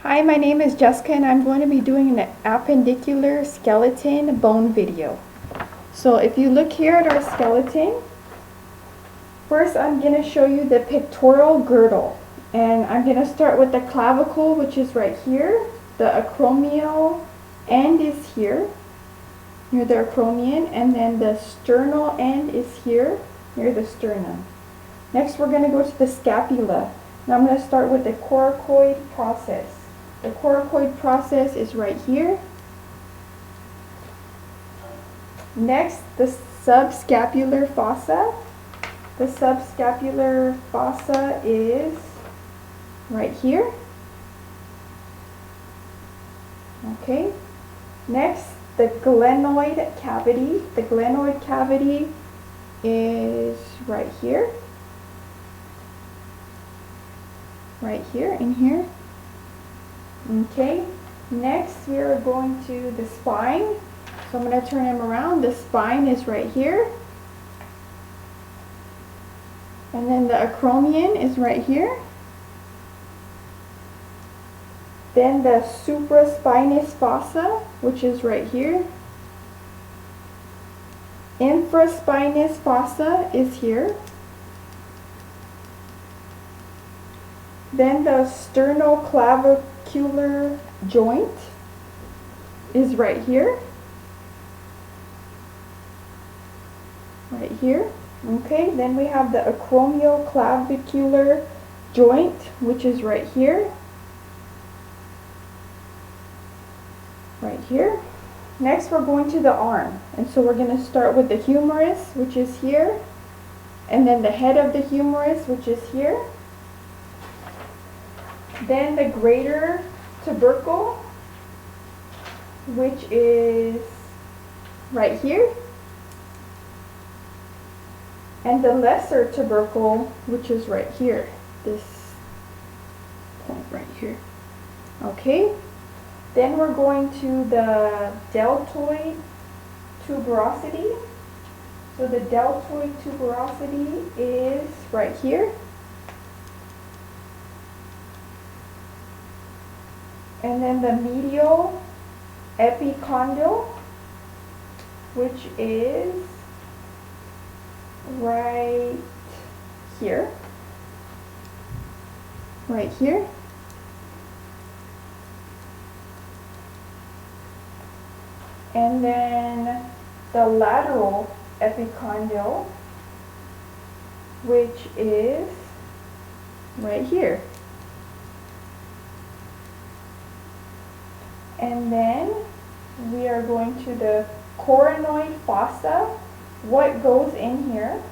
Hi, my name is Jessica and I'm going to be doing an appendicular skeleton bone video. So if you look here at our skeleton, first I'm going to show you the pectoral girdle. And I'm going to start with the clavicle, which is right here. The acromial end is here, near the acromion, and then the sternal end is here, near the sternum. Next we're going to go to the scapula. Now I'm going to start with the coracoid process. The coracoid process is right here. Next, the subscapular fossa. The subscapular fossa is right here. Okay. Next, the glenoid cavity. The glenoid cavity is right here. Right here, in here. Okay, next we are going to the spine. So I'm going to turn him around. The spine is right here. And then the acromion is right here. Then the supraspinous fossa, which is right here. Infraspinous fossa is here. Then the sternoclavicular joint is right here. Right here. Okay, then we have the acromioclavicular joint, which is right here. Right here. Next we're going to the arm. And so we're going to start with the humerus, which is here. And then the head of the humerus, which is here. Then the greater tubercle, which is right here. And the lesser tubercle, which is right here. This point right here. Okay. Then we're going to the deltoid tuberosity. So the deltoid tuberosity is right here. And then the medial epicondyle, which is right here. Right here. And then the lateral epicondyle, which is right here. And then we are going to the coronoid fossa, what goes in here,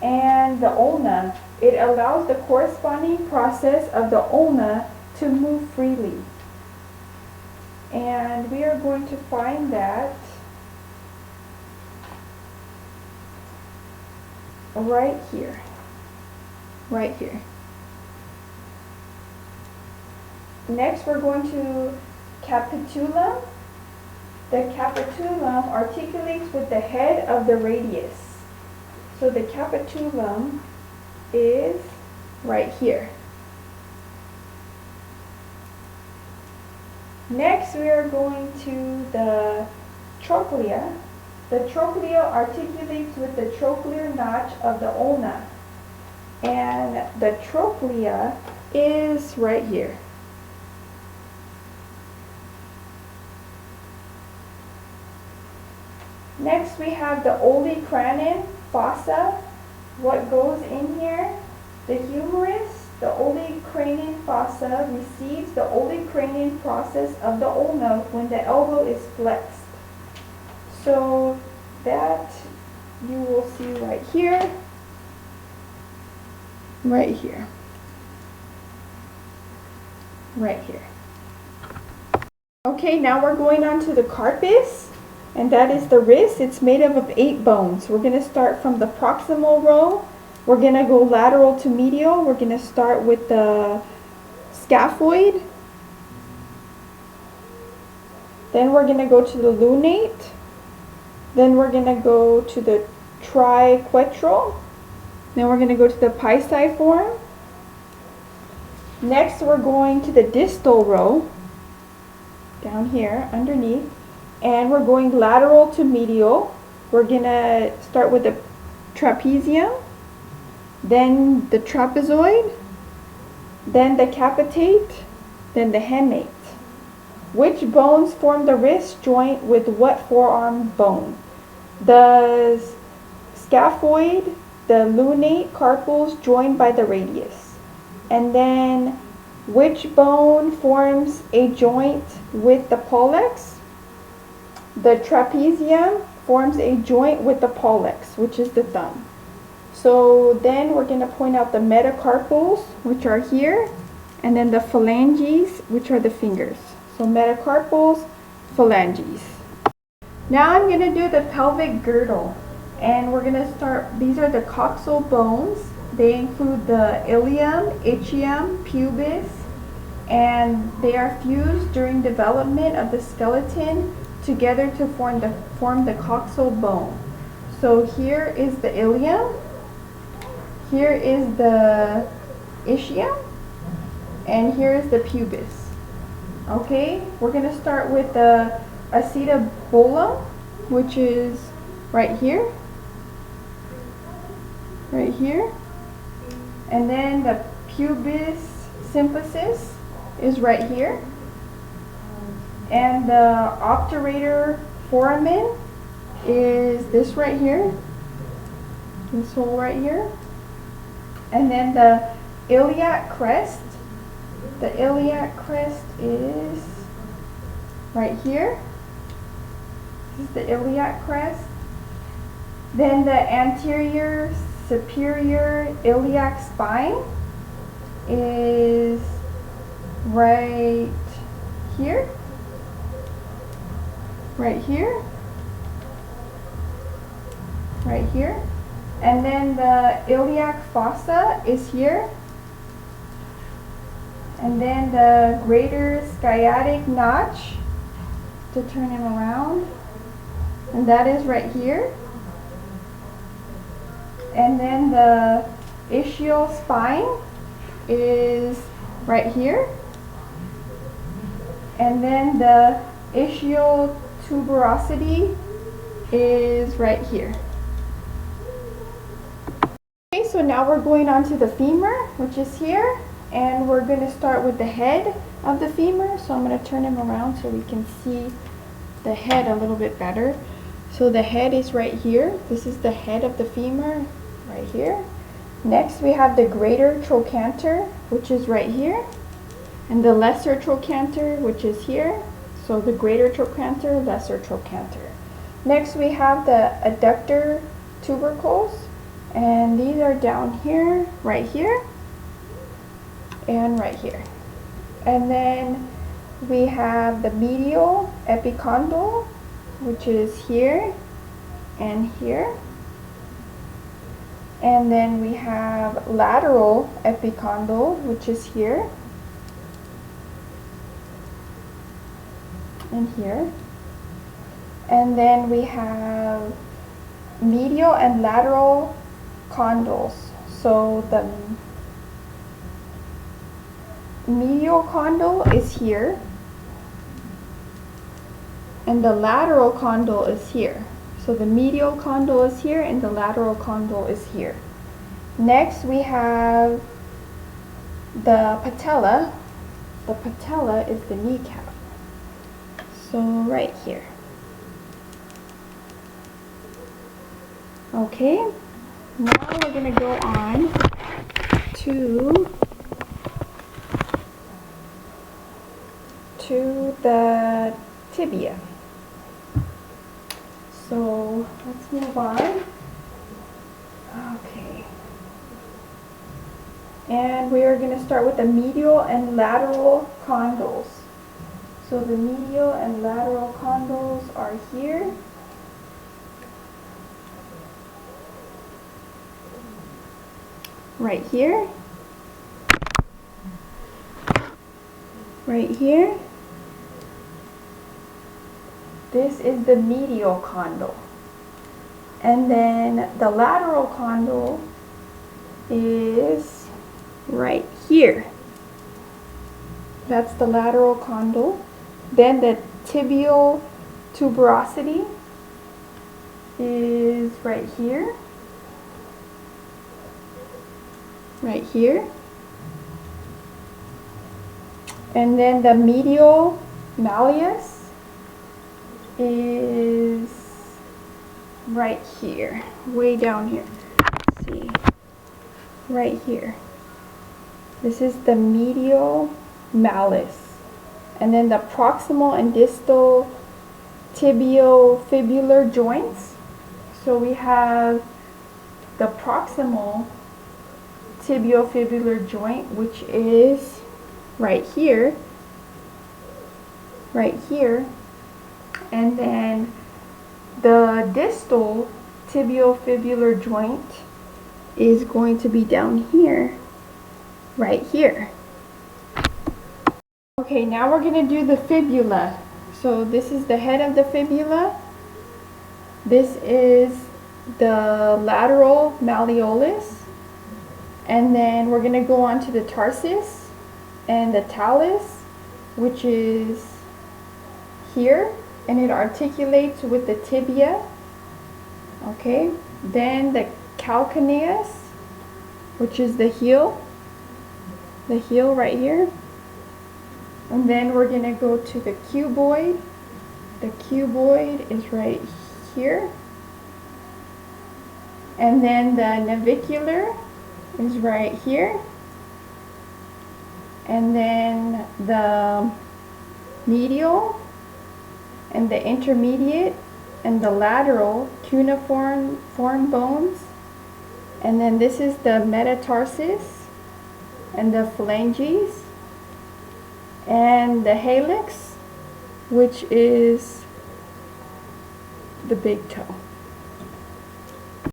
and the ulna. It allows the corresponding process of the ulna to move freely. And we are going to find that right here. Right here. Next we're going to capitulum. The capitulum articulates with the head of the radius. So the capitulum is right here. Next we are going to the trochlea. The trochlea articulates with the trochlear notch of the ulna. And the trochlea is right here. Next we have the olecranon fossa. What goes in here? The humerus, the olecranon fossa receives the olecranon process of the ulna when the elbow is flexed. So that you will see right here, right here, right here. Okay, now we're going on to the carpus. And that is the wrist. It's made up of 8 bones. We're going to start from the proximal row. We're going to go lateral to medial. We're going to start with the scaphoid. Then we're going to go to the lunate. Then we're going to go to the triquetral. Then we're going to go to the pisiform. Next, we're going to the distal row, down here, underneath, and we're going lateral to medial. We're gonna start with the trapezium, then the trapezoid, then the capitate, then the hamate. Which bones form the wrist joint with what forearm bone? The scaphoid, the lunate carpals joined by the radius. And then which bone forms a joint with the pollex? The trapezium forms a joint with the pollex, which is the thumb. So then we're going to point out the metacarpals, which are here, and then the phalanges, which are the fingers. So metacarpals, phalanges. Now I'm going to do the pelvic girdle, and we're going to start, these are the coxal bones. They include the ilium, ischium, pubis, and they are fused during development of the skeleton together to form the coxal bone. So here is the ilium, here is the ischium, and here is the pubis. Okay, we're going to start with the acetabolum, which is right here, and then the pubis symphysis is right here, and the obturator foramen is this right here, this hole right here, and then the iliac crest. The iliac crest is right here. This is the iliac crest. Then the anterior superior iliac spine is right here, right here, right here. And then the iliac fossa is here. And then the greater sciatic notch, to turn him around, and that is right here. And then the ischial spine is right here. And then the ischial tuberosity is right here. Okay, so now we're going on to the femur, which is here. And we're going to start with the head of the femur. So I'm going to turn him around so we can see the head a little bit better. So the head is right here. This is the head of the femur, right here. Next we have the greater trochanter, which is right here. And the lesser trochanter, which is here. So the greater trochanter, lesser trochanter. Next we have the adductor tubercles. And these are down here, right here, and right here. And then we have the medial epicondyle, which is here and here. And then we have lateral epicondyle, which is here and here. And then we have medial and lateral condyles. So the medial condyle is here, and the lateral condyle is here. So the medial condyle is here, and the lateral condyle is here. Next we have the patella. The patella is the kneecap. So right here. Okay, now we're going to go on to the tibia. So let's move on. Okay. And we are going to start with the medial and lateral condyles. So the medial and lateral condyles are here. Right here. Right here. This is the medial condyle. And then the lateral condyle is right here. That's the lateral condyle. Then the tibial tuberosity is right here. Right here. And then the medial malleus is right here, way down here. Let's see, right here. This is the medial malleus. And then the proximal and distal tibiofibular joints. So we have the proximal tibiofibular joint, which is right here, and then the distal tibiofibular joint is going to be down here, right here. Okay, now we're going to do the fibula. So this is the head of the fibula. This is the lateral malleolus. And then we're going to go on to the tarsus and the talus, which is here, and it articulates with the tibia. Okay, then the calcaneus, which is the heel right here. And then we're going to go to the cuboid. The cuboid is right here. And then the navicular is right here. And then the medial and the intermediate and the lateral cuneiform bones. And then this is the metatarsus and the phalanges and the hallux, which is the big toe.